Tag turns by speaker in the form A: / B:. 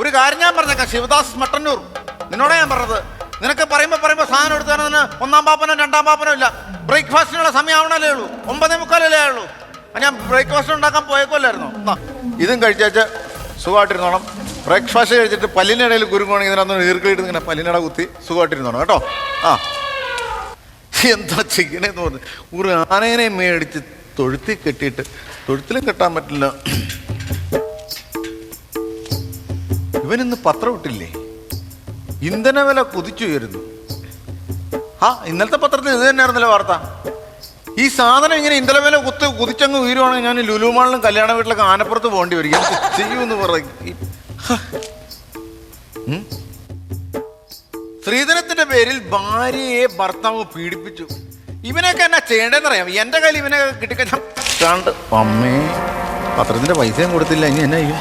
A: ഒരു കാര്യം ഞാൻ പറഞ്ഞേക്കാം, ശിവദാസ് മട്ടന്നൂർ, നിന്നോടാ ഞാൻ പറഞ്ഞത്. നിനക്ക് പറയുമ്പോ സാധനം എടുത്തു തരുന്നതിന് ഒന്നാം പാപ്പനോ രണ്ടാം പാപ്പനോ ഇല്ല. ബ്രേക്ക്ഫാസ്റ്റിനുള്ള സമയം ആവണല്ലേ ഉള്ളൂ, 9:45 ഉള്ളൂ. ഞാൻ ബ്രേക്ക്ഫാസ്റ്റ് ഉണ്ടാക്കാൻ പോയേക്കല്ലായിരുന്നു. ഇതും കഴിച്ചേച്ച് സുഖമായിട്ടിരുന്നോണം. ബ്രേക്ക്ഫാസ്റ്റ് കഴിച്ചിട്ട് പല്ലിനിടയിൽ കുരുങ്ങുവാണെങ്കിൽ ഇതിനകത്ത് ഈർക്കിയിട്ട് ഇങ്ങനെ പല്ലിനിട കുത്തി സുഖമായിട്ടിരുന്നോണം കേട്ടോ. എന്താ ചെയ്യണേന്ന് പറഞ്ഞു. ഒരു ആനേനെ മേടിച്ച് തൊഴുത്തിൽ കെട്ടിയിട്ട്, തൊഴുത്തിലും കെട്ടാൻ പറ്റില്ല. ഇവനിന്ന് പത്രം ഇട്ടില്ലേ, ഇന്ധന വില കുതിച്ചുയരുന്നു. ഇന്നലത്തെ പത്രത്തിൽ ഇത് തന്നെയായിരുന്നല്ലോ വാർത്ത. ഈ സാധനം ഇങ്ങനെ ഇന്ധന വില കുതിച്ചങ്ങ് ഉയരുവാണെങ്കിൽ ഞാൻ ലുലു മാളിലും കല്യാണ വീട്ടിലൊക്കെ ആനപ്പുറത്ത് പോകേണ്ടി വരും. എന്ത് ചെയ്യുമെന്ന് പറയും. സ്ത്രീധനത്തിന്റെ പേരിൽ ഭാര്യയെ ഭർത്താവ് പീഡിപ്പിച്ചു. ഇവനൊക്കെ എന്നാ ചെയ്യേണ്ടതെന്നറിയാം. എന്റെ കയ്യിൽ ഇവനെ കിട്ടിക്കഴിഞ്ഞാൽ കണ്ട് അമ്മേ പത്രത്തിന്റെ പൈസയും കൊടുത്തില്ല, ഇനി എന്നാ ചെയ്യും?